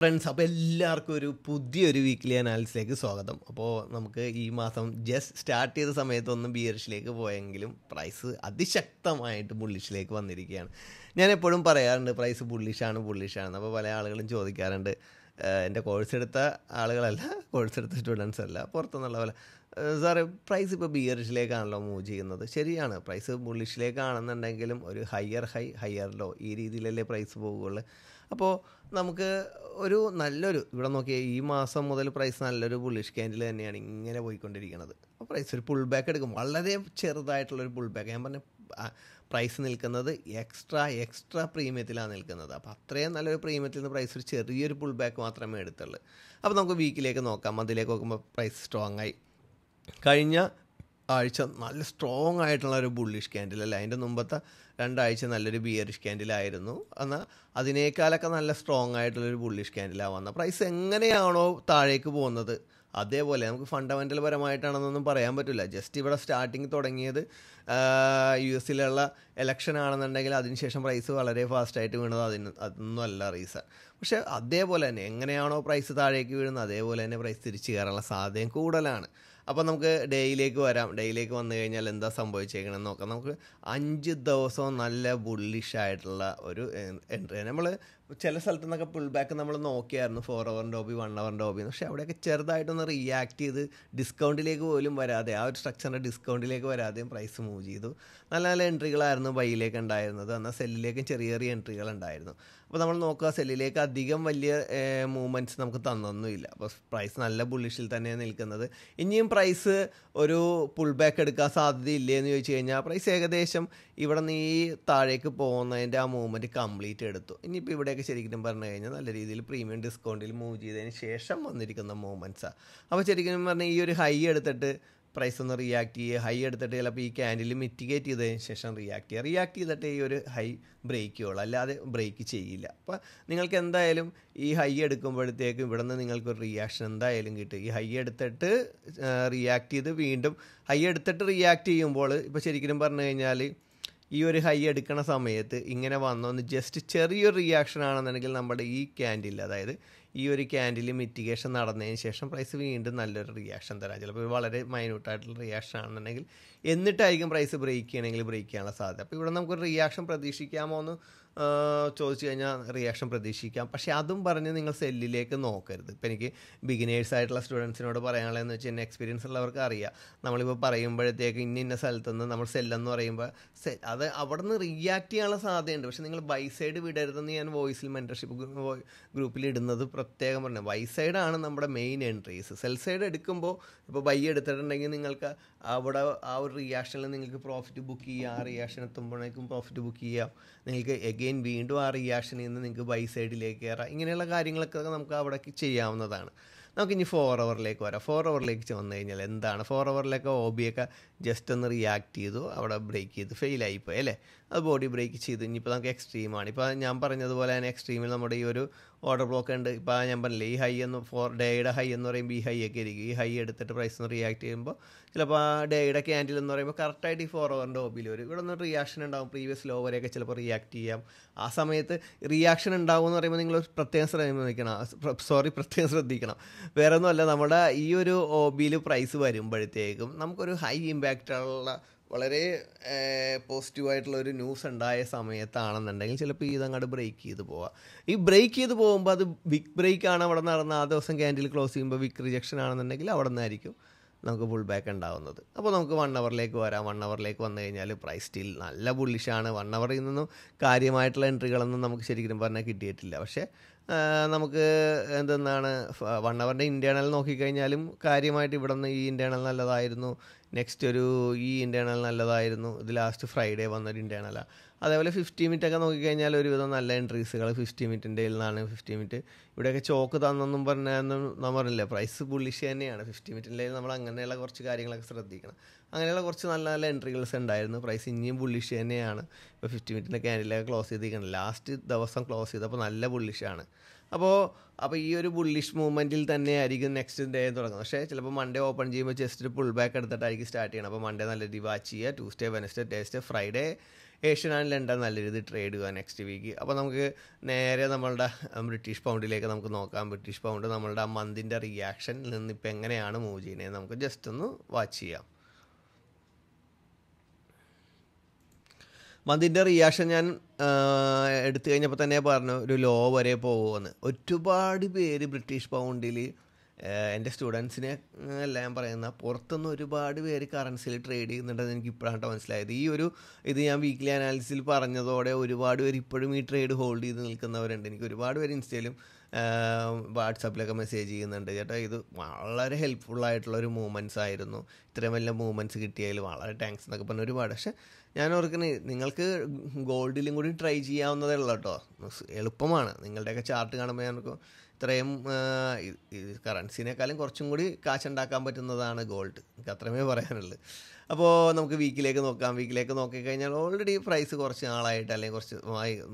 Friends, അപ്പോൾ എല്ലാവർക്കും ഒരു പുതിയൊരു വീക്ക്ലി അനാലിസിലേക്ക് സ്വാഗതം. അപ്പോൾ നമുക്ക് ഈ മാസം ജസ്റ്റ് സ്റ്റാർട്ട് ചെയ്ത സമയത്തൊന്നും ബിയറിഷിലേക്ക് പോയെങ്കിലും പ്രൈസ് അതിശക്തമായിട്ട് ബുള്ളിഷിലേക്ക് വന്നിരിക്കുകയാണ്. ഞാൻ എപ്പോഴും പറയാറുണ്ട് പ്രൈസ് ബുള്ളിഷാണെന്ന്. അപ്പോൾ പല ആളുകളും ചോദിക്കാറുണ്ട്, എൻ്റെ കോഴ്സ് എടുത്ത ആളുകളല്ല, കോഴ്സ് എടുത്ത സ്റ്റുഡൻസ് അല്ല, പുറത്തുനിന്നുള്ള പോലെ സാറേ പ്രൈസ് ഇപ്പോൾ ബിയറിഷിലേക്കാണല്ലോ മൂവ് ചെയ്യുന്നത്. ശരിയാണ്, പ്രൈസ് ബുള്ളിഷിലേക്കാണെന്നുണ്ടെങ്കിലും ഒരു ഹയർ ലോ ഈ രീതിയിലല്ലേ പ്രൈസ് പോകുകയുള്ളൂ. അപ്പോൾ നമുക്ക് നല്ലൊരു ഇവിടെ നോക്കിയാൽ ഈ മാസം മുതൽ പ്രൈസ് നല്ലൊരു ബുള്ളിഷ് ക്യാൻഡിൽ തന്നെയാണ് ഇങ്ങനെ പോയിക്കൊണ്ടിരിക്കുന്നത്. അപ്പോൾ പ്രൈസ് ഒരു പുൾ ബാക്ക് എടുക്കും, വളരെ ചെറുതായിട്ടുള്ളൊരു പുൾ ബാക്ക്. ഞാൻ പറഞ്ഞ പ്രൈസ് നിൽക്കുന്നത് എക്സ്ട്രാ പ്രീമിയത്തിലാണ് നിൽക്കുന്നത്. അപ്പോൾ അത്രയും നല്ലൊരു പ്രീമിയത്തിൽ നിന്ന് പ്രൈസ് ഒരു ചെറിയൊരു പുൾ ബാക്ക് മാത്രമേ എടുത്തുള്ളൂ. അപ്പോൾ നമുക്ക് വീക്കിലേക്ക് നോക്കാം. അതിലേക്ക് നോക്കുമ്പോൾ പ്രൈസ് സ്ട്രോങ് ആയി. കഴിഞ്ഞ ആഴ്ച നല്ല സ്ട്രോങ് ആയിട്ടുള്ള ഒരു ബുള്ളിഷ് ക്യാൻഡിൽ അല്ല, അതിൻ്റെ മുമ്പത്തെ രണ്ടാഴ്ച നല്ലൊരു ബിയറിഷ് ക്യാൻഡിലായിരുന്നു. എന്നാൽ അതിനേക്കാളൊക്കെ നല്ല സ്ട്രോങ് ആയിട്ടുള്ളൊരു ബുള്ളിഷ് ക്യാൻഡിലാണ് വന്നത്. പ്രൈസ് എങ്ങനെയാണോ താഴേക്ക് പോകുന്നത് അതേപോലെ നമുക്ക് ഫണ്ടമെൻ്റൽ പരമായിട്ടാണെന്നൊന്നും പറയാൻ പറ്റില്ല. ജസ്റ്റ് ഇവിടെ സ്റ്റാർട്ടിങ് തുടങ്ങിയത് US എലക്ഷൻ ആണെന്നുണ്ടെങ്കിൽ അതിനുശേഷം പ്രൈസ് വളരെ ഫാസ്റ്റായിട്ട് വീണത് അതൊന്നും അല്ല റീസൺ. പക്ഷേ അതേപോലെ തന്നെ എങ്ങനെയാണോ പ്രൈസ് താഴേക്ക് വീഴുന്നത് അതേപോലെ തന്നെ പ്രൈസ് തിരിച്ചു കയറാനുള്ള സാധ്യതയും കൂടുതലാണ്. അപ്പോൾ നമുക്ക് ഡേയിലേക്ക് വരാം. ഡേയിലേക്ക് വന്നു കഴിഞ്ഞാൽ എന്താ സംഭവിച്ചേക്കണമെന്ന് നോക്കാം. നമുക്ക് 5 ദിവസവും നല്ല ബുള്ളിഷായിട്ടുള്ള ഒരു എൻട്രി. നമ്മൾ ചില സ്ഥലത്തു നിന്നൊക്കെ പുൾ ബാക്ക് നമ്മൾ നോക്കിയായിരുന്നു, 4 hour ഡോബി 1 hour ഡോബി. പക്ഷേ അവിടെയൊക്കെ ചെറുതായിട്ടൊന്ന് റിയാക്ട് ചെയ്ത് ഡിസ്കൗണ്ടിലേക്ക് പോലും വരാതെ, ആ ഒരു സ്ട്രക്ചറിൻ്റെ ഡിസ്കൗണ്ടിലേക്ക് വരാതെയും പ്രൈസ് മൂവ് ചെയ്തു. നല്ല നല്ല എൻട്രികളായിരുന്നു ബൈയിലേക്ക് ഉണ്ടായിരുന്നത്. എന്നാൽ സെല്ലിലേക്കും ചെറിയ എൻട്രികൾ ഉണ്ടായിരുന്നു. അപ്പോൾ നമ്മൾ നോക്കുക, സെല്ലിലേക്ക് അധികം വലിയ മൂവ്മെൻറ്റ്സ് നമുക്ക് തന്നൊന്നുമില്ല. അപ്പോൾ പ്രൈസ് നല്ല ബുള്ളിഷിൽ തന്നെയാണ് നിൽക്കുന്നത്. ഇനിയും പ്രൈസ് ഒരു പുൾ ബാക്ക് എടുക്കാൻ സാധ്യതയില്ലേ എന്ന് ചോദിച്ചു കഴിഞ്ഞാൽ പ്രൈസ് ഏകദേശം ഇവിടെ നിന്ന് ഈ താഴേക്ക് പോകുന്നതിൻ്റെ ആ മൂവ്മെൻറ്റ് കംപ്ലീറ്റ് എടുത്തു. ഇനിയിപ്പോൾ ഇവിടെയൊക്കെ ശരിക്കും പറഞ്ഞു കഴിഞ്ഞാൽ നല്ല രീതിയിൽ പ്രീമിയം ഡിസ്കൗണ്ടിൽ മൂവ് ചെയ്തതിന് ശേഷം വന്നിരിക്കുന്ന മൂവ്മെൻറ്റ്സാണ്. അപ്പോൾ ശരിക്കും പറഞ്ഞാൽ ഈ ഒരു ഹൈ എടുത്തിട്ട് പ്രൈസ് ഒന്ന് റിയാക്ട് ചെയ്യുക, ഹൈ എടുത്തിട്ട് ചിലപ്പോൾ ഈ ക്യാൻഡിൽ മിറ്റിഗേറ്റ് ചെയ്തതിന് ശേഷം റിയാക്ട് ചെയ്തിട്ട് ഈ ഒരു ഹൈ ബ്രേക്ക് ചെയ്യുള്ളൂ, അല്ലാതെ ബ്രേക്ക് ചെയ്യില്ല. അപ്പോൾ നിങ്ങൾക്ക് എന്തായാലും ഈ ഹൈ എടുക്കുമ്പോഴത്തേക്കും ഇവിടെ നിന്ന് നിങ്ങൾക്കൊരു റിയാക്ഷൻ എന്തായാലും കിട്ടും. ഈ ഹൈ എടുത്തിട്ട് റിയാക്ട് ചെയ്ത് വീണ്ടും ഹൈ എടുത്തിട്ട് റിയാക്ട് ചെയ്യുമ്പോൾ ഇപ്പോൾ ശരിക്കും പറഞ്ഞു കഴിഞ്ഞാൽ ഈ ഒരു ഹൈ എടുക്കണ സമയത്ത് ഇങ്ങനെ വന്നൊന്ന് ജസ്റ്റ് ചെറിയൊരു റിയാക്ഷൻ ആണെന്നുണ്ടെങ്കിൽ നമ്മുടെ ഈ ക്യാൻഡിൽ, അതായത് ഈ ഒരു ക്യാൻഡിൽ മിറ്റിഗേഷൻ നടന്നതിന് ശേഷം പ്രൈസ് വീണ്ടും നല്ലൊരു റിയാക്ഷൻ തരാം. ചിലപ്പോൾ വളരെ മൈന്യൂട്ടായിട്ടുള്ള റിയാക്ഷൻ ആണെന്നുണ്ടെങ്കിൽ എന്നിട്ടായിരിക്കും പ്രൈസ് ബ്രേക്ക് ചെയ്യണമെങ്കിൽ ബ്രേക്ക് ചെയ്യാനുള്ള സാധ്യത. അപ്പോൾ ഇവിടെ നമുക്കൊരു റിയാക്ഷൻ പ്രതീക്ഷിക്കാമോ എന്ന് ചോദിച്ചു കഴിഞ്ഞാൽ റിയാക്ഷൻ പ്രതീക്ഷിക്കാം. പക്ഷേ അതും പറഞ്ഞ് നിങ്ങൾ സെല്ലിലേക്ക് നോക്കരുത്. ഇപ്പോൾ എനിക്ക് ബിഗിനേഴ്സായിട്ടുള്ള സ്റ്റുഡൻസിനോട് പറയാനുള്ളതെന്ന് വെച്ച് കഴിഞ്ഞാൽ എക്സ്പീരിയൻസ് ഉള്ളവർക്ക് അറിയാം. നമ്മളിപ്പോൾ പറയുമ്പോഴത്തേക്ക് ഇന്ന സ്ഥലത്തുനിന്ന് നമ്മൾ സെല്ലെന്ന് പറയുമ്പോൾ അത് അവിടെ നിന്ന് റിയാക്ട് ചെയ്യാനുള്ള സാധ്യതയുണ്ട്. പക്ഷേ നിങ്ങൾ ബൈ സൈഡ് വിടരുതെന്ന് ഞാൻ വോയിസിൽ മെൻറ്റർഷിപ്പ് ഗ്രൂപ്പിൽ ഇടുന്നത് പ്രത്യേകം പറഞ്ഞു. ബൈ സൈഡാണ് നമ്മുടെ മെയിൻ എൻട്രീസ്. സെൽ സൈഡ് എടുക്കുമ്പോൾ ഇപ്പോൾ ബൈ എടുത്തിട്ടുണ്ടെങ്കിൽ നിങ്ങൾക്ക് അവിടെ ആ ഒരു റിയാക്ഷനിൽ നിങ്ങൾക്ക് പ്രോഫിറ്റ് ബുക്ക് ചെയ്യാം. ആ റിയാക്ഷൻ എത്തുമ്പോഴേക്കും പ്രോഫിറ്റ് ബുക്ക് ചെയ്യാം. നിങ്ങൾക്ക് എഗെയിൻ വീണ്ടും ആ റിയാക്ഷനിൽ നിന്ന് നിങ്ങൾക്ക് ബൈ സൈഡിലേക്ക് കയറാം. ഇങ്ങനെയുള്ള കാര്യങ്ങളൊക്കെ നമുക്ക് അവിടേക്ക് ചെയ്യാവുന്നതാണ്. നമുക്കിനി 4 hourലേക്ക് വരാം. 4 hourലേക്ക് വന്നു കഴിഞ്ഞാൽ എന്താണ്, 4 hourലേക്ക് OB ജസ്റ്റ് ഒന്ന് റിയാക്ട് ചെയ്തു, അവിടെ ബ്രേക്ക് ചെയ്ത് ഫെയിലായിപ്പോയി അല്ലേ. അത് ബോഡി ബ്രേക്ക് ചെയ്തു. ഇനിയിപ്പോൾ നമുക്ക് എക്സ്ട്രീമാണ്. ഇപ്പോൾ ഞാൻ പറഞ്ഞതുപോലെ തന്നെ എക്സ്ട്രീമിൽ നമ്മുടെ ഈ ഒരു ഓർഡർ ബ്ലോക്ക് ഉണ്ട്. ഇപ്പോൾ ഞാൻ പറഞ്ഞില്ലേ, ഈ ഹൈ എന്ന് 4 ഡേയുടെ ഹൈ എന്ന് പറയുമ്പോൾ ഈ ഹൈ ഒക്കെ ഇരിക്കും. ഈ ഹൈ എടുത്തിട്ട് പ്രൈസ് ഒന്ന് റിയാക്ട് ചെയ്യുമ്പോൾ ചിലപ്പോൾ ആ ഡേയുടെ ക്യാൻഡിൽ എന്ന് പറയുമ്പോൾ കറക്റ്റായിട്ട് ഈ 4 hour OB വരും. ഇവിടെ നിന്ന് റിയാക്ഷൻ ഉണ്ടാകും. പ്രീവിയസ് ലോ വരെയൊക്കെ ചിലപ്പോൾ റിയാക്ട് ചെയ്യാം. ആ സമയത്ത് റിയാക്ഷൻ ഉണ്ടാകും എന്ന് പറയുമ്പോൾ നിങ്ങൾ പ്രത്യേകം ശ്രദ്ധിക്കണം. വേറെ ഒന്നുമല്ല, നമ്മുടെ ഈ ഒരു OBയിൽ പ്രൈസ് വരുമ്പോഴത്തേക്കും നമുക്കൊരു ഹൈ ഇമ്പാക്റ്റുള്ള വളരെ പോസിറ്റീവായിട്ടുള്ള ഒരു ന്യൂസ് ഉണ്ടായ സമയത്താണെന്നുണ്ടെങ്കിൽ ചിലപ്പോൾ ഇതങ്ങോട്ട് ബ്രേക്ക് ചെയ്ത് പോവാം. ഈ ബ്രേക്ക് ചെയ്ത് പോകുമ്പോൾ അത് വിക്ക് ബ്രേക്ക് ആണ് അവിടെ നടന്ന ആ ദിവസം ക്യാൻഡിൽ ക്ലോസ് ചെയ്യുമ്പോൾ വിക്ക് റിജക്ഷൻ ആണെന്നുണ്ടെങ്കിൽ അവിടെ നിന്നായിരിക്കും നമുക്ക് പുൾ ബാക്ക് ഉണ്ടാവുന്നത്. അപ്പോൾ നമുക്ക് 1 hourലേക്ക് വരാം. 1 hourലേക്ക് വന്നു കഴിഞ്ഞാൽ പ്രൈസ് സ്റ്റിൽ നല്ല ബുള്ളിഷാണ്. 1 hourൽ നിന്നും കാര്യമായിട്ടുള്ള എൻട്രികളൊന്നും നമുക്ക് ശരിക്കും പറഞ്ഞാൽ കിട്ടിയിട്ടില്ല. പക്ഷേ നമുക്ക് എന്തെന്നാണ് 1 hourൻ്റെ ഇൻറ്റേർണൽ നോക്കിക്കഴിഞ്ഞാലും കാര്യമായിട്ട് ഇവിടെ നിന്ന് ഈ ഇൻറ്റേർണൽ നല്ലതായിരുന്നു. നെക്സ്റ്റ് ഈ ഇൻറ്റേർണൽ നല്ലതായിരുന്നു. ഇത് ലാസ്റ്റ് ഫ്രൈഡേ വന്നൊരു ഇൻറ്റേർണലാണ്. അതേപോലെ 50 മിനിറ്റൊക്കെ നോക്കിക്കഴിഞ്ഞാൽ ഒരുവിധം നല്ല എൻട്രീസുകൾ 50 മിനിറ്റിൻ്റെ നിന്നാണ്. 50 മിനിറ്റ് ഇവിടെയൊക്കെ ചോക്ക് തന്നെന്നും നമ്മൾ പറഞ്ഞില്ല, പ്രൈസ് ബുള്ളിഷ് തന്നെയാണ്. 50 മിനിറ്റിൻ്റെ നമ്മൾ അങ്ങനെയുള്ള കുറച്ച് കാര്യങ്ങളൊക്കെ ശ്രദ്ധിക്കണം. അങ്ങനെയുള്ള കുറച്ച് നല്ല നല്ല എൻട്രികൾസ് ഉണ്ടായിരുന്നു. പ്രൈസ് ഇനിയും ബുള്ളിഷ് തന്നെയാണ്. ഇപ്പോൾ 50 മിനിറ്റിൻ്റെ ക്യാൻഡിലൊക്കെ ക്ലോസ് ചെയ്തിരിക്കണം. ലാസ്റ്റ് ദിവസം ക്ലോസ് ചെയ്തപ്പോൾ നല്ല ബുള്ളിഷാണ്. അപ്പോൾ ഈ ഒരു ബുള്ളിഷ് മൂവ്മെൻറ്റിൽ തന്നെ ആയിരിക്കും നെക്സ്റ്റ് ഡേ തുടങ്ങുന്നത്. പക്ഷേ ചിലപ്പോൾ മൺഡേ ഓപ്പൺ ചെയ്യുമ്പോൾ ജസ്റ്റ് ഒരു പുൾ ബാക്ക് എടുത്തിട്ടായിരിക്കും സ്റ്റാർട്ട് ചെയ്യണം. അപ്പോൾ മൺഡേ നല്ല രീതിയിൽ വാച്ച് ചെയ്യുക. Tuesday, Wednesday, Thursday, Friday Asian and London നല്ല രീതിയിൽ ട്രേഡ് ചെയ്യുക നെക്സ്റ്റ് വീക്ക്. അപ്പോൾ നമുക്ക് നേരെ നമ്മളുടെ ബ്രിട്ടീഷ് പൗണ്ടിലേക്ക് നമുക്ക് നോക്കാം. ബ്രിട്ടീഷ് പൗണ്ട് നമ്മളുടെ മന്തിൻ്റെ റിയാക്ഷനിൽ നിന്ന് ഇപ്പോൾ എങ്ങനെയാണ് മൂവ് ചെയ്യുന്നത് നമുക്ക് ജസ്റ്റ് ഒന്ന് വാച്ച് ചെയ്യാം. മന്തിൻ്റെ റിയാക്ഷൻ ഞാൻ എടുത്തു കഴിഞ്ഞപ്പോൾ തന്നെ പറഞ്ഞു ഒരു ലോ വരെ പോകുമെന്ന്. ഒരുപാട് പേര് ബ്രിട്ടീഷ് പൗണ്ടിൽ എൻ്റെ സ്റ്റുഡൻസിനെ എല്ലാം ഞാൻ പറയുന്ന പുറത്തുനിന്ന് ഒരുപാട് പേര് കറൻസിയിൽ ട്രേഡ് ചെയ്യുന്നുണ്ടെന്ന് എനിക്ക് ഇപ്പോഴാണ് മനസ്സിലായത്. ഇത് ഞാൻ വീക്ക്ലി അനാലിസിൽ പറഞ്ഞതോടെ ഒരുപാട് പേര് ഇപ്പോഴും ഈ ട്രേഡ് ഹോൾഡ് ചെയ്ത് നിൽക്കുന്നവരുണ്ട്. എനിക്ക് ഒരുപാട് പേര് ഇൻസ്റ്റയിലും വാട്സാപ്പിലൊക്കെ മെസ്സേജ് ചെയ്യുന്നുണ്ട്, ചേട്ടാ ഇത് വളരെ ഹെൽപ്ഫുള്ളായിട്ടുള്ളൊരു മൂവ്മെൻറ്റ്സ് ആയിരുന്നു, ഇത്രയും വലിയ മൂവ്മെൻറ്റ്സ് കിട്ടിയതിൽ വളരെ താങ്ക്സ് എന്നൊക്കെ പറഞ്ഞ ഒരുപാട്. പക്ഷേ ഞാൻ ഓർക്കുന്നത് നിങ്ങൾക്ക് ഗോൾഡിലും കൂടി ട്രൈ ചെയ്യാവുന്നതേ ഉള്ളൂ കേട്ടോ, എളുപ്പമാണ്. നിങ്ങളുടെയൊക്കെ ചാർട്ട് കാണുമ്പോൾ ഞങ്ങൾക്ക് ഇത്രയും കറൻസിനേക്കാളും കുറച്ചും കൂടി കാശുണ്ടാക്കാൻ പറ്റുന്നതാണ് ഗോൾഡ്, എനിക്ക് അത്രമേ പറയാനുള്ളൂ. അപ്പോൾ നമുക്ക് വീക്കിലേക്ക് നോക്കാം. വീക്കിലേക്ക് നോക്കിക്കഴിഞ്ഞാൽ ഓൾറെഡി പ്രൈസ് കുറച്ച് നാളായിട്ട് അല്ലെങ്കിൽ കുറച്ച്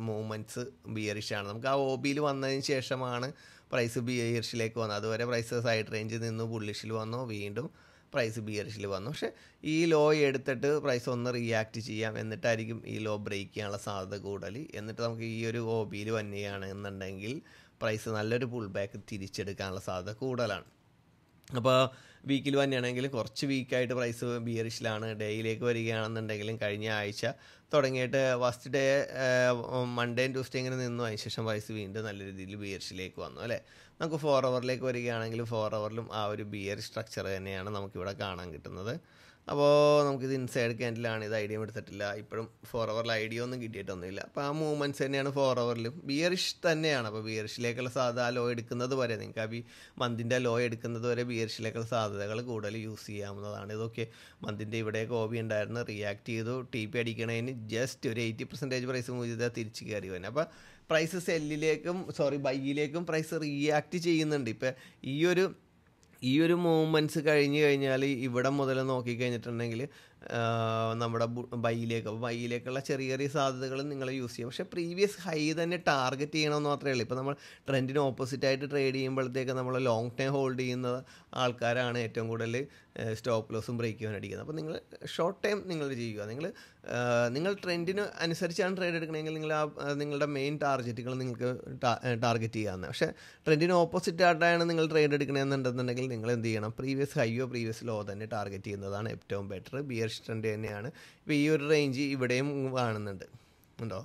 മൂവ്മെൻറ്റ്സ് ബിയറിഷാണ്. നമുക്ക് ആ OBയിൽ വന്നതിന് ശേഷമാണ് പ്രൈസ് ബിയറിഷിലേക്ക് വന്നത്. അതുവരെ പ്രൈസ് സൈഡ് റേഞ്ചിൽ നിന്ന് ബുള്ളിഷിൽ വന്നു, വീണ്ടും പ്രൈസ് ബിയറിഷിൽ വന്നു. പക്ഷേ ഈ ലോ എടുത്തിട്ട് പ്രൈസ് ഒന്ന് റിയാക്ട് ചെയ്യാം, എന്നിട്ടായിരിക്കും ഈ ലോ ബ്രേക്ക് ചെയ്യാനുള്ള സാധ്യത കൂടുതൽ. എന്നിട്ട് നമുക്ക് ഈ ഒരു OBയിൽ വന്നുകയാണെന്നുണ്ടെങ്കിൽ പ്രൈസ് നല്ലൊരു പുൾ ബാക്ക് തിരിച്ചെടുക്കാനുള്ള സാധ്യത കൂടുതലാണ്. അപ്പോൾ വീക്കിൽ തന്നെയാണെങ്കിൽ കുറച്ച് വീക്കായിട്ട് പ്രൈസ് ബിയറിഷിലാണ്. ഡേയിലേക്ക് വരികയാണെന്നുണ്ടെങ്കിലും കഴിഞ്ഞ ആഴ്ച തുടങ്ങിയിട്ട് ഫസ്റ്റ് ഡേ മൺഡേയും ട്യൂസ്ഡേ ഇങ്ങനെ നിന്നു, അതിനുശേഷം പ്രൈസ് വീണ്ടും നല്ല രീതിയിൽ ബിയറിഷിലേക്ക് വന്നു അല്ലേ. നമുക്ക് 4 ഹവറിലേക്ക് വരികയാണെങ്കിൽ 4 ഹവറിലും ആ ഒരു ബിയർ സ്ട്രക്ചർ തന്നെയാണ് നമുക്കിവിടെ കാണാൻ കിട്ടുന്നത്. അപ്പോൾ നമുക്കിത് ഇൻസൈഡ് ക്യാൻഡിലാണ്, ഇത് ഐഡിയ എടുത്തിട്ടില്ല ഇപ്പോഴും. 4 ഹവറിൽ ഐഡിയ ഒന്നും കിട്ടിയിട്ടൊന്നുമില്ല. അപ്പോൾ ആ മൂവ്മെൻറ്റ്സ് തന്നെയാണ് 4 ഹവറിലും ബിയറിഷ് തന്നെയാണ്. അപ്പോൾ ബിയറിഷിലേക്കുള്ള സാധ്യത ആ ലോ എടുക്കുന്നത് വരെ നിങ്ങൾക്ക് ആ മന്തിൻ്റെ ലോ എടുക്കുന്നത് വരെ ബിയറിഷിലേക്കുള്ള സാധ്യതകൾ കൂടുതൽ യൂസ് ചെയ്യാവുന്നതാണ്. ഇതൊക്കെ മന്തിൻ്റെ ഇവിടെയൊക്കെ OB ഉണ്ടായിരുന്നു, റിയാക്ട് ചെയ്തു, TP അടിക്കണതിന് ജസ്റ്റ് ഒരു 80% പ്രൈസ് മൂവ് ചെയ്താൽ തിരിച്ച് കയറി വന്നെ. അപ്പോൾ പ്രൈസ് ബൈയിലേക്കും പ്രൈസ് റിയാക്ട് ചെയ്യുന്നുണ്ട്. ഇപ്പോൾ ഈ ഒരു മൂവ്മെൻറ്റ്സ് കഴിഞ്ഞ് കഴിഞ്ഞാൽ ഇവിടെ മുതൽ നോക്കിക്കഴിഞ്ഞിട്ടുണ്ടെങ്കിൽ നമ്മുടെ ബൈയിലേക്കുള്ള ചെറിയ ചെറിയ സാധ്യതകൾ നിങ്ങൾ യൂസ് ചെയ്യും. പക്ഷേ പ്രീവിയസ് ഹൈ തന്നെ ടാർഗറ്റ് ചെയ്യണമെന്ന് മാത്രമേ ഉള്ളൂ. ഇപ്പോൾ നമ്മൾ ട്രെൻഡിന് ഓപ്പോസിറ്റായിട്ട് ട്രേഡ് ചെയ്യുമ്പോഴത്തേക്ക് നമ്മൾ ലോങ് ടൈം ഹോൾഡ് ചെയ്യുന്ന ആൾക്കാരാണ് ഏറ്റവും കൂടുതൽ സ്റ്റോപ്പ് ലോസും ബ്രേക്ക് ചെയ്യാൻ അടിക്കുന്നത്. അപ്പോൾ നിങ്ങൾ ഷോർട്ട് ടൈം നിങ്ങൾ ചെയ്യുക. നിങ്ങൾ ട്രെൻഡിന് അനുസരിച്ചാണ് ട്രേഡ് എടുക്കണമെങ്കിൽ നിങ്ങളുടെ മെയിൻ ടാർഗറ്റുകൾ നിങ്ങൾക്ക് ടാർഗറ്റ് ചെയ്യാവുന്നത്. പക്ഷേ ട്രെൻഡിന് ഓപ്പോസിറ്റ് ആയിട്ടാണ് നിങ്ങൾ ട്രേഡ് എടുക്കണമെന്നുണ്ടെന്നുണ്ടെങ്കിൽ നിങ്ങൾ എന്ത് ചെയ്യണം, പ്രീവിയസ് ഹൈയോ പ്രീവിയസ് ലോ തന്നെ ടാർഗറ്റ് ചെയ്യുന്നതാണ് ഏറ്റവും ബെറ്റർ. ബിയർ ട്രെൻഡ് തന്നെയാണ്. ഇപ്പോൾ ഈ ഒരു റേഞ്ച് ഇവിടെയും കാണുന്നുണ്ട് ഉണ്ടോ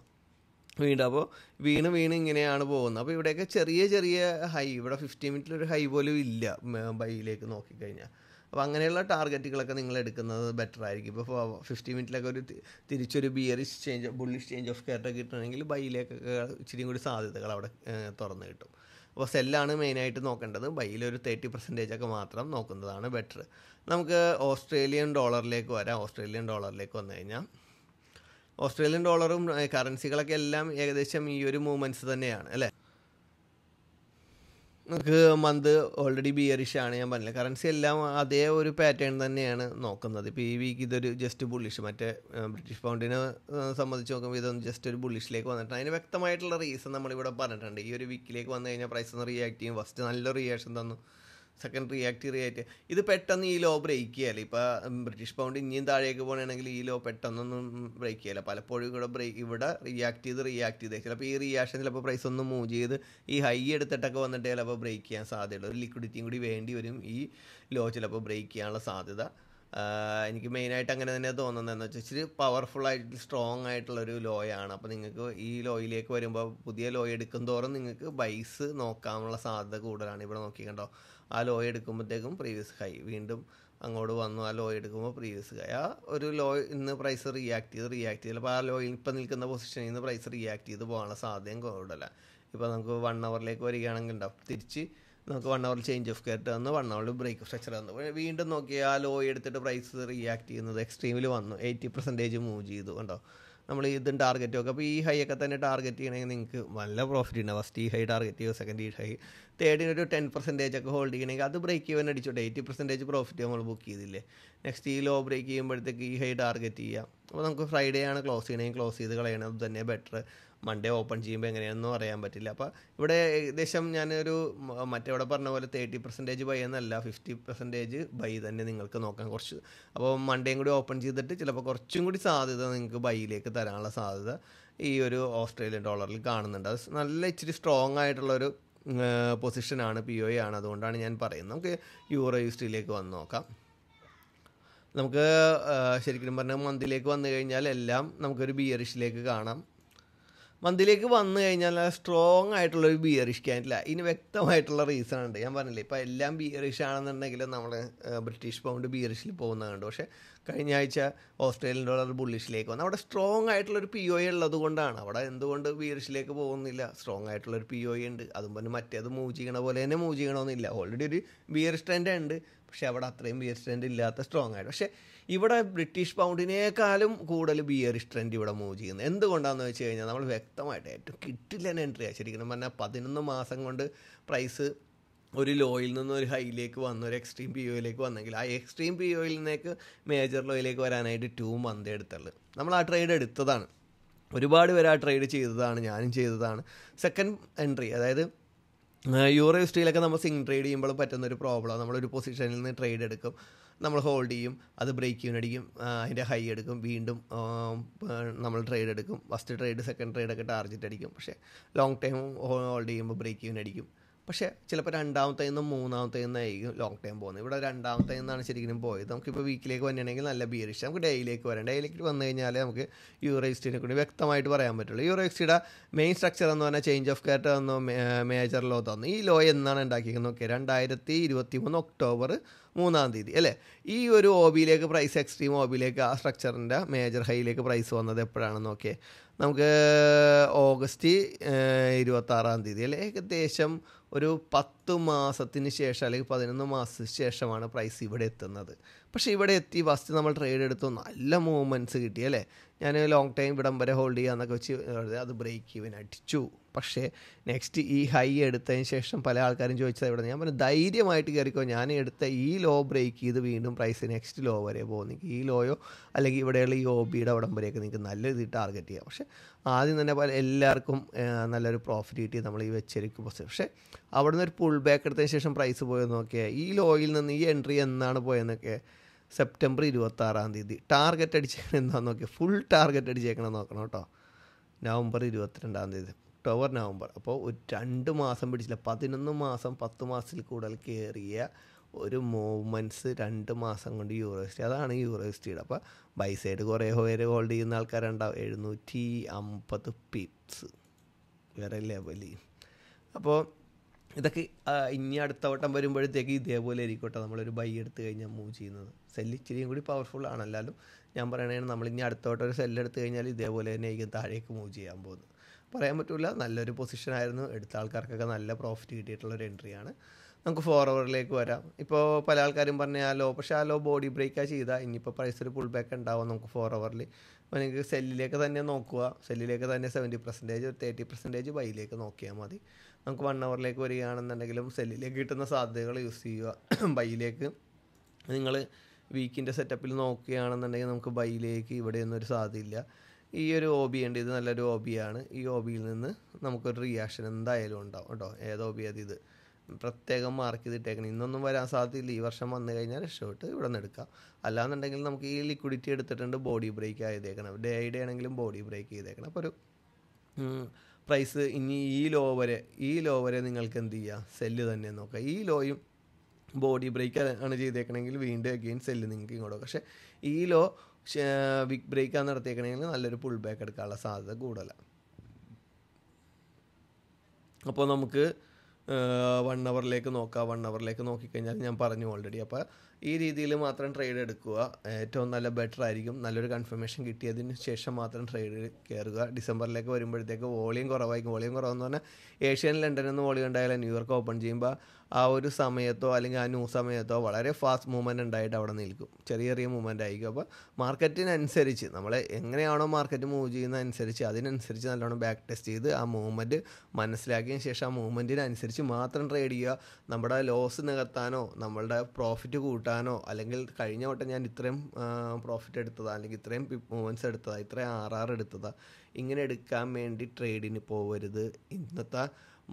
വീണ്ടും. അപ്പോൾ വീണ് ഇങ്ങനെയാണ് പോകുന്നത്. അപ്പോൾ ഇവിടെയൊക്കെ ചെറിയ ഹൈ, ഇവിടെ 50 മിനിറ്റിലൊരു ഹൈ പോലും ഇല്ല ബൈയിലേക്ക് നോക്കിക്കഴിഞ്ഞാൽ. അപ്പോൾ അങ്ങനെയുള്ള ടാർഗറ്റുകളൊക്കെ നിങ്ങൾ എടുക്കുന്നത് ബെറ്റർ ആയിരിക്കും. ഇപ്പോൾ 50 മിനിറ്റിലൊക്കെ ഒരു തിരിച്ചൊരു ബുള്ളിഷ് ചേഞ്ച് ഓഫ് കാരക്ടർ കിട്ടണമെങ്കിൽ ബൈയിലേക്കൊക്കെ ഇച്ചിരി കൂടി സാധ്യതകൾ അവിടെ തുറന്ന് കിട്ടും. അപ്പോൾ സെല്ലാണ് മെയിനായിട്ട് നോക്കേണ്ടത്. ബൈയിലൊരു 30% മാത്രം നോക്കുന്നതാണ് ബെറ്റർ. നമുക്ക് ഓസ്ട്രേലിയൻ ഡോളറിലേക്ക് വരാം. ഓസ്ട്രേലിയൻ ഡോളറിലേക്ക് വന്നു കഴിഞ്ഞാൽ ഓസ്ട്രേലിയൻ ഡോളറും കറൻസികളൊക്കെ എല്ലാം ഏകദേശം ഈ ഒരു മൂവ്മെൻറ്റ്സ് തന്നെയാണ് അല്ലേ. നമുക്ക് മന്ത് ഓൾറെഡി ബിയറിഷാണ്, ഞാൻ പറഞ്ഞില്ല. കറൻസി എല്ലാം അതേ ഒരു പാറ്റേൺ തന്നെയാണ് നോക്കുന്നത്. ഇപ്പോൾ ഈ വീക്ക് ഇതൊരു ജസ്റ്റ് ബുള്ളിഷ്, മറ്റേ ബ്രിട്ടീഷ് പൗണ്ടിനെ സംബന്ധിച്ച് നോക്കുമ്പോൾ ഇതൊന്ന് ജസ്റ്റ് ഒരു ബുള്ളിഷിലേക്ക് വന്നിട്ടുണ്ട്. അതിന് വ്യക്തമായിട്ടുള്ള റീസൺ നമ്മളിവിടെ പറഞ്ഞിട്ടുണ്ട്. ഈ ഒരു വീക്കിലേക്ക് വന്നു കഴിഞ്ഞാൽ പ്രൈസ് ഒന്ന് റിയാക്ട് ചെയ്യും. ഫസ്റ്റ് നല്ല റിയാക്ഷൻ തന്നു, സെക്കൻഡ് റിയാക്ട് ഇത് പെട്ടെന്ന് ഈ ലോ ബ്രേക്ക് ചെയ്യാല്. ഇപ്പോൾ ബ്രിട്ടീഷ് പൗണ്ട് ഇനിയും താഴേക്ക് പോകണമെങ്കിൽ ഈ ലോ പെട്ടെന്നൊന്നും ബ്രേക്ക് ചെയ്യില്ല. പലപ്പോഴും ഇവിടെ റിയാക്ട് ചെയ്ത് ചിലപ്പോൾ ഈ റിയാക്ഷൻ ചിലപ്പോൾ പ്രൈസ് ഒന്ന് മൂവ് ചെയ്ത് ഈ ഹൈ എടുത്തിട്ടൊക്കെ വന്നിട്ട് ചിലപ്പോൾ ബ്രേക്ക് ചെയ്യാൻ സാധ്യതയുള്ളൂ. ഒരു ലിക്വിഡിറ്റിയും കൂടി വേണ്ടി വരും ഈ ലോ ചിലപ്പോൾ ബ്രേക്ക് ചെയ്യാനുള്ള സാധ്യത. എനിക്ക് മെയിനായിട്ട് അങ്ങനെ തന്നെ തോന്നുന്നതെന്ന് വെച്ചാൽ ഇച്ചിരി പവർഫുള്ളായിട്ട് സ്ട്രോങ് ആയിട്ടുള്ളൊരു ലോയാണ്. അപ്പോൾ നിങ്ങൾക്ക് ഈ ലോയിലേക്ക് വരുമ്പോൾ പുതിയ ലോ എടുക്കും തോറും നിങ്ങൾക്ക് ബൈസ് നോക്കാനുള്ള സാധ്യത കൂടുതലാണ്. ഇവിടെ നോക്കിക്കണ്ടോ, ആ ലോ എടുക്കുമ്പോഴത്തേക്കും പ്രീവിയസ് ഹൈ വീണ്ടും അങ്ങോട്ട് വന്നു. ആ ലോ എടുക്കുമ്പോൾ പ്രീവിയസ് ഹൈ, ആ ഒരു ലോ ഇന്ന് പ്രൈസ് റിയാക്ട് ചെയ്ത് ചിലപ്പോൾ ആ ലോയിൽ ഇപ്പം നിൽക്കുന്ന പൊസിഷനിൽ നിന്ന് പ്രൈസ് റിയാക്ട് ചെയ്ത് പോകാനുള്ള സാധ്യതയും കൂടുതലാണ്. ഇപ്പോൾ നമുക്ക് 1 ഹവറിലേക്ക് വരികയാണെങ്കിൽ ഉണ്ടാവും, തിരിച്ച് നമുക്ക് 1 ഹവറിൽ ചേഞ്ച് ഓഫ് കാരക്ടർ വന്ന് 1 ഹവറിൽ ബ്രേക്ക് സ്ട്രക്ചർ വന്നു. വീണ്ടും നോക്കി ആ ലോ എടുത്തിട്ട് പ്രൈസ് റിയാക്ട് ചെയ്യുന്നത് എക്സ്ട്രീമിൽ വന്നു, 80% മൂവ് ചെയ്തു കണ്ടോ. നമ്മൾ ഇതും ടാർഗറ്റ് നോക്കുക. അപ്പോൾ ഈ ഹൈ ഒക്കെ തന്നെ ടാർഗറ്റ് ചെയ്യണമെങ്കിൽ നിങ്ങൾക്ക് നല്ല പ്രോഫിറ്റ് ഉണ്ട്. ഫസ്റ്റ് ഈ ഹൈ ടാർഗറ്റ് ചെയ്യുക, സെക്കൻഡ് ഈ ഹൈ, തേർഡിനൊരു 10% ഒക്കെ ഹോൾഡ് ചെയ്യണമെങ്കിൽ അത് ബ്രേക്ക് ചെയ്യാൻ അടിച്ചോട്ടെ. 80% പ്രോഫിറ്റ് നമ്മൾ ബുക്ക് ചെയ്തില്ലേ. നെക്സ്റ്റ് ഈ ലോ ബ്രേക്ക് ചെയ്യുമ്പോഴത്തേക്ക് ഈ ഹൈ ടാർഗറ്റ് ചെയ്യാം. അപ്പോൾ നമുക്ക് ഫ്രൈഡേ ആണ് ക്ലോസ് ചെയ്യണമെങ്കിൽ ക്ലോസ് ചെയ്ത് കളയണം, അത് തന്നെ ബെറ്റർ. മൺഡേ ഓപ്പൺ ചെയ്യുമ്പോൾ എങ്ങനെയാണെന്നും അറിയാൻ പറ്റില്ല. അപ്പോൾ ഇവിടെ ഏകദേശം ഞാനൊരു മറ്റേവിടെ പറഞ്ഞ പോലെ 30% ബൈ എന്നല്ല, 50% ബൈ തന്നെ നിങ്ങൾക്ക് നോക്കാം കുറച്ച്. അപ്പോൾ മൺഡേയും കൂടി ഓപ്പൺ ചെയ്തിട്ട് ചിലപ്പോൾ കുറച്ചും കൂടി സാധ്യത നിങ്ങൾക്ക് ബൈയിലേക്ക് തരാനുള്ള സാധ്യത ഈ ഒരു ഓസ്ട്രേലിയൻ ഡോളറിൽ കാണുന്നുണ്ട്. അത് നല്ല ഇച്ചിരി സ്ട്രോങ് ആയിട്ടുള്ളൊരു പൊസിഷനാണ്, POE ആണ്. അതുകൊണ്ടാണ് ഞാൻ പറയുന്നത്. നമുക്ക് യൂറോ USDയിലേക്ക് വന്ന് നോക്കാം. നമുക്ക് ശരിക്കും പറഞ്ഞാൽ മന്തിലേക്ക് വന്നു കഴിഞ്ഞാൽ എല്ലാം നമുക്കൊരു ബിയറിഷിലേക്ക് കാണാം. മന്തിലേക്ക് വന്നു കഴിഞ്ഞാൽ സ്ട്രോങ് ആയിട്ടുള്ളൊരു ബിയറിഷ് ക്യാൻഡില്ല. ഇതിന് വ്യക്തമായിട്ടുള്ള റീസൺ ഉണ്ട്. ഞാൻ പറഞ്ഞില്ലേ, ഇപ്പോൾ എല്ലാം ബിയറിഷ് ആണെന്നുണ്ടെങ്കിലും നമ്മൾ ബ്രിട്ടീഷ് പൗണ്ട് ബിയറിഷിൽ പോകുന്നതുണ്ട്. പക്ഷേ കഴിഞ്ഞ ആഴ്ച ഓസ്ട്രേലിയൻ ഡോളർ ബുള്ളിഷിലേക്ക് വന്നു. അവിടെ സ്ട്രോങ് ആയിട്ടുള്ളൊരു POE ഉള്ളത് കൊണ്ടാണ്. അവിടെ എന്തുകൊണ്ട് ബിയറിഷിലേക്ക് പോകുന്നില്ല? സ്ട്രോങ് ആയിട്ടുള്ളൊരു POE ഉണ്ട്. അതും പറഞ്ഞ് മറ്റേത് മൂവ് ചെയ്യണ പോലെ തന്നെ മൂവ് ചെയ്യണമെന്നില്ല. ഓൾറെഡി ഒരു ബിയറിഷ് ട്രെൻഡ് ഉണ്ട്, പക്ഷേ അവിടെ അത്രയും ബിയറിഷ് ട്രെൻഡ് ഇല്ലാത്ത സ്ട്രോങ് ആയിട്ട്. പക്ഷേ ഇവിടെ ബ്രിട്ടീഷ് പൗണ്ടിനേക്കാളും കൂടുതൽ ബിയറിഷ് ട്രെൻഡ് ഇവിടെ മൂവ് ചെയ്യുന്നത് എന്തുകൊണ്ടാണെന്ന് വെച്ച് കഴിഞ്ഞാൽ നമ്മൾ വ്യക്തമായിട്ട് ഏറ്റവും കിട്ടില്ല എൻട്രിയാണ്. ശരിക്കും പറഞ്ഞാൽ 11 മാസം കൊണ്ട് പ്രൈസ് ഒരു ലോയിൽ നിന്ന് ഒരു ഹൈയിലേക്ക് വന്ന് ഒരു എക്സ്ട്രീം POയിലേക്ക് വന്നെങ്കിൽ ആ എക്സ്ട്രീം POയിൽ നിന്നേക്ക് മേജർ ലോയിലേക്ക് വരാനായിട്ട് 2 മന്ത് എടുത്തുള്ളൂ. നമ്മൾ ആ ട്രേഡ് എടുത്തതാണ്. ഒരുപാട് പേര് ആ ട്രേഡ് ചെയ്തതാണ്, ഞാനും ചെയ്തതാണ്. സെക്കൻഡ് എൻട്രി, അതായത് യൂറോ USDയിലൊക്കെ നമ്മൾ സിംഗ് ട്രേഡ് ചെയ്യുമ്പോൾ പറ്റുന്നൊരു പ്രോബ്ലം, നമ്മളൊരു പൊസിഷനിൽ നിന്ന് ട്രേഡ് എടുക്കും, നമ്മൾ ഹോൾഡ് ചെയ്യും, അത് ബ്രേക്ക് ചെയ്യുന്നടിക്കും, അതിൻ്റെ ഹൈ എടുക്കും, വീണ്ടും നമ്മൾ ട്രേഡ് എടുക്കും. ഫസ്റ്റ് ട്രേഡ് സെക്കൻഡ് ട്രേഡൊക്കെ ടാർഗറ്റ് അടിക്കും. പക്ഷേ ലോങ് ടൈം ഹോൾഡ് ചെയ്യുമ്പോൾ ബ്രേക്ക് ചെയ്യുന്നടിക്കും. പക്ഷേ ചിലപ്പോൾ രണ്ടാമത്തെ നിന്നും മൂന്നാമത്തെ നിന്നായിരിക്കും ലോങ് ടൈം പോകുന്നത്. ഇവിടെ രണ്ടാമത്തെ നിന്നാണ് ശരിക്കും പോയത്. നമുക്കിപ്പോൾ വീക്കിലേക്ക് വന്നിട്ടുണ്ടെങ്കിൽ നല്ല ബിയറിഷ്. നമുക്ക് ഡെയിലേക്ക് വരാം. ഡെയിലേക്ക് വന്നു കഴിഞ്ഞാൽ നമുക്ക് യൂറോ USDനെ കൂടി വ്യക്തമായിട്ട് പറയാൻ പറ്റുള്ളൂ. യൂറോ USDയുടെ മെയിൻ സ്ട്രക്ചർ എന്ന് പറഞ്ഞാൽ ചേഞ്ച് ഓഫ് കാറ്റ് തന്നു, മേജർ ലോ തന്നു. ഈ ലോ എന്നാണ് ഉണ്ടാക്കിയിരിക്കുന്നത് നോക്കിയാൽ 2023 ഒക്ടോബർ 3 അല്ലേ? ഈ ഒരു OBയിലേക്ക് പ്രൈസ്, എക്സ്ട്രീം OBയിലേക്ക് ആ സ്ട്രക്ചറിൻ്റെ മേജർ ഹൈയിലേക്ക് പ്രൈസ് വന്നത് എപ്പോഴാണെന്ന് നോക്കിയേ. നമുക്ക് ഓഗസ്റ്റ് 26 അല്ലേ? ഏകദേശം ഒരു 10 മാസത്തിന് ശേഷം അല്ലെങ്കിൽ 11 മാസത്തിന് ശേഷമാണ് പ്രൈസ് ഇവിടെ എത്തുന്നത്. പക്ഷേ ഇവിടെ എത്തി ഫസ്റ്റ് നമ്മൾ ട്രേഡ് എടുത്തു, നല്ല മൂവ്മെൻറ്റ്സ് കിട്ടി അല്ലേ? ഞാൻ ലോങ് ടൈം ഇവിടം വരെ ഹോൾഡ് ചെയ്യാന്നൊക്കെ വെച്ച് അത് ബ്രേക്ക് ഈവൻ അടിച്ചു. പക്ഷേ നെക്സ്റ്റ് ഈ ഹൈ എടുത്തതിന് ശേഷം പല ആൾക്കാരും ചോദിച്ചത് ഇവിടെ, ഞാൻ പറഞ്ഞു ധൈര്യമായിട്ട് കയറിക്കോ, ഞാൻ എടുത്ത ഈ ലോ ബ്രേക്ക് ചെയ്ത് വീണ്ടും പ്രൈസ് നെക്സ്റ്റ് ലോ വരെ പോകും. നിങ്ങൾക്ക് ഈ ലോയോ അല്ലെങ്കിൽ ഇവിടെയുള്ള ഈ OBയുടെ അവിടം വരെയൊക്കെ നിങ്ങൾക്ക് നല്ല രീതിയിൽ ടാർഗറ്റ് ചെയ്യാം. പക്ഷേ ആദ്യം തന്നെ എല്ലാവർക്കും നല്ലൊരു പ്രോഫിറ്റ് കിട്ടി നമ്മൾ ഈ വെച്ചരിക്കും. പക്ഷേ അവിടെ നിന്ന് ഒരു പുൾ ബാക്ക് എടുത്തതിന് ശേഷം പ്രൈസ് പോയെന്ന് നോക്കിയാൽ ഈ ലോയിൽ നിന്ന് ഈ എൻട്രി എന്നാണ് പോയെന്നൊക്കെ സെപ്റ്റംബർ 26 ടാർഗറ്റ് അടിച്ചേക്കണം എന്താണെന്ന് നോക്കിയാൽ ഫുൾ ടാർഗറ്റ് അടിച്ചേക്കണം നോക്കണം കേട്ടോ. നവംബർ 22 ഒക്ടോബർ നവംബർ, അപ്പോൾ ഒരു 2 മാസം പിടിച്ചില്ല. 11 മാസം 10 മാസത്തിൽ കൂടുതൽ കയറിയ ഒരു മൂവ്മെൻറ്റ്സ് 2 മാസം കൊണ്ട് യൂറോ USD. അതാണ് യൂറോ USDയുടെ. അപ്പോൾ ബൈ സൈഡ് കുറേ പേര് ഹോൾഡ് ചെയ്യുന്ന ആൾക്കാരുണ്ടാവും. 750 പിപ്സ് വേറെ ലെവല്. അപ്പോൾ ഇതൊക്കെ ഇനി അടുത്ത വട്ടം വരുമ്പോഴത്തേക്ക് ഇതേപോലെ ആയിരിക്കട്ടെ നമ്മളൊരു ബൈ എടുത്ത് കഴിഞ്ഞാൽ മൂവ് ചെയ്യുന്നത്. സെല്ല് ഇച്ചിരിയും കൂടി പവർഫുൾ ആണല്ലാലും ഞാൻ പറയണതാണ്, നമ്മളിനി അടുത്ത വട്ടം ഒരു സെല്ല് എടുത്ത് കഴിഞ്ഞാൽ ഇതേപോലെ തന്നെ ആയിരിക്കും താഴേക്ക് മൂവ് ചെയ്യാൻ പോകുന്നത്. പറയാൻ പറ്റില്ല. നല്ലൊരു പൊസിഷനായിരുന്നു, എടുത്ത ആൾക്കാർക്കൊക്കെ നല്ല പ്രോഫിറ്റ് കിട്ടിയിട്ടുള്ളൊരു എൻട്രിയാണ്. നമുക്ക് 4 ഹവറിലേക്ക് വരാം. ഇപ്പോൾ പല ആൾക്കാരും പറഞ്ഞ ആ ലോ, പക്ഷേ ആ ലോ ബോഡി ബ്രേക്കാണ് ചെയ്താൽ ഇനിയിപ്പോൾ പ്രൈസ് ഒരു പുൾ ബാക്ക് ഉണ്ടാവും നമുക്ക് 4 ഹവറിൽ. അപ്പോൾ നിങ്ങൾക്ക് സെല്ലിലേക്ക് തന്നെ നോക്കുക, സെല്ലിലേക്ക് തന്നെ 70%, 30% ബൈയിലേക്ക് നോക്കിയാൽ മതി. നമുക്ക് 1 ഹവറിലേക്ക് വരികയാണെന്നുണ്ടെങ്കിലും സെല്ലിലേക്ക് കിട്ടുന്ന സാധ്യതകൾ യൂസ് ചെയ്യുക. ബൈയിലേക്ക് നിങ്ങൾ വീക്കിൻ്റെ സെറ്റപ്പിൽ നോക്കുകയാണെന്നുണ്ടെങ്കിൽ നമുക്ക് ബൈയിലേക്ക് ഇവിടെയൊന്നും ഒരു സാധ്യതയില്ല. ഈ ഒരു OB ഉണ്ട്, ഇത് നല്ലൊരു OBയാണ്. ഈ OBയിൽ നിന്ന് നമുക്കൊരു റിയാക്ഷൻ എന്തായാലും ഉണ്ടാവും കേട്ടോ. ഏത് OB ഇത് പ്രത്യേകം മാർക്ക് ചെയ്തിട്ടേക്കണം. ഇന്നൊന്നും വരാൻ സാധ്യതയില്ല. ഈ വർഷം വന്നു കഴിഞ്ഞാൽ രക്ഷപ്പെട്ട് ഇവിടെ നിന്ന് എടുക്കാം. അല്ലാന്നുണ്ടെങ്കിൽ നമുക്ക് ഈ ലിക്വിഡിറ്റി എടുത്തിട്ടുണ്ട്, ബോഡി ബ്രേക്ക് ചെയ്തേക്കണം. ഡേ ആണെങ്കിലും ബോഡി ബ്രേക്ക് ചെയ്തേക്കണം. അപ്പോൾ ഒരു പ്രൈസ് ഇനി ഈ ലോ വരെ നിങ്ങൾക്ക് എന്ത് ചെയ്യുക, സെല്ല് തന്നെ നോക്കുക. ഈ ലോയും ബോഡി ബ്രേക്ക് ആണ് ചെയ്തേക്കണമെങ്കിൽ വീണ്ടും അഗെയിൻ സെല്ല് നിങ്ങൾക്ക് ഇങ്ങോട്ട്. പക്ഷേ ഈ ലോ വിക്ക് ബ്രേക്കാണ് നടത്തിയേക്കണമെങ്കിൽ നല്ലൊരു പുൾ ബാക്ക് എടുക്കാനുള്ള സാധ്യത കൂടുതലാണ്. അപ്പോൾ നമുക്ക് 1 ഹവറിലേക്ക് നോക്കാം. 1 ഹവറിലേക്ക് നോക്കിക്കഴിഞ്ഞാൽ ഞാൻ പറഞ്ഞു ഓൾറെഡി. അപ്പോൾ ഈ രീതിയിൽ മാത്രം ട്രേഡ് എടുക്കുക, ഏറ്റവും നല്ല ബെറ്റർ ആയിരിക്കും. നല്ലൊരു കൺഫർമേഷൻ കിട്ടിയതിന് ശേഷം മാത്രം ട്രേഡ് കയറുക. ഡിസംബറിലേക്ക് വരുമ്പോഴത്തേക്ക് വോളിയം കുറവായിരിക്കും. വോളിയം കുറവെന്ന് പറഞ്ഞാൽ ഏഷ്യൻ ലണ്ടനിൽ നിന്ന് വോളിയം ഉണ്ടായാലും ന്യൂയോർക്ക് ഓപ്പൺ ചെയ്യുമ്പോൾ ആ ഒരു സമയത്തോ അല്ലെങ്കിൽ ആ ന്യൂസ് സമയത്തോ വളരെ ഫാസ്റ്റ് മൂവ്മെൻറ്റ് ഉണ്ടായിട്ട് അവിടെ നിൽക്കും, ചെറിയ ചെറിയ മൂവ്മെൻ്റ് ആയിരിക്കും. അപ്പോൾ മാർക്കറ്റിനനുസരിച്ച് നമ്മൾ എങ്ങനെയാണോ മാർക്കറ്റ് മൂവ് ചെയ്യുന്നതനുസരിച്ച് അതിനനുസരിച്ച് നല്ലോണം ബാക്ക് ടെസ്റ്റ് ചെയ്ത് ആ മൂവ്മെൻറ്റ് മനസ്സിലാക്കിയതിന് ശേഷം ആ മൂവ്മെൻറ്റിനനുസരിച്ച് മാത്രം ട്രേഡ് ചെയ്യുക. നമ്മുടെ ലോസ് നികത്താനോ നമ്മളുടെ പ്രോഫിറ്റ് കൂട്ടാനോ അല്ലെങ്കിൽ കഴിഞ്ഞ വട്ടം ഞാൻ ഇത്രയും പ്രോഫിറ്റ് എടുത്തതാ അല്ലെങ്കിൽ ഇത്രയും മൂവ്മെൻറ്റ്സ് എടുത്തതാ ഇത്രയും RR എടുത്തതാ ഇങ്ങനെ എടുക്കാൻ വേണ്ടി ട്രേഡിന് പോകരുത്. ഇന്നത്തെ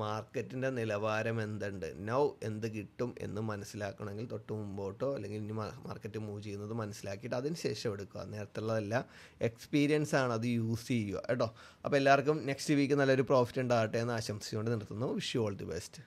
മാർക്കറ്റിൻ്റെ നിലവാരം എന്തുണ്ട്, നൗ എന്ത് കിട്ടും എന്ന് മനസ്സിലാക്കണമെങ്കിൽ തൊട്ട് മുമ്പോട്ടോ അല്ലെങ്കിൽ ഇനി മാർക്കറ്റ് മൂവ് ചെയ്യുന്നത് മനസ്സിലാക്കിയിട്ട് അതിന് ശേഷം എടുക്കുക. നേരത്തുള്ളതല്ല, എക്സ്പീരിയൻസ് ആണ്, അത് യൂസ് ചെയ്യുക കേട്ടോ. അപ്പോൾ എല്ലാവർക്കും നെക്സ്റ്റ് വീക്ക് നല്ലൊരു പ്രോഫിറ്റ് ഉണ്ടാകട്ടെ എന്ന് ആശംസിച്ചുകൊണ്ട് നിർത്തുന്നു. Wish you all the best.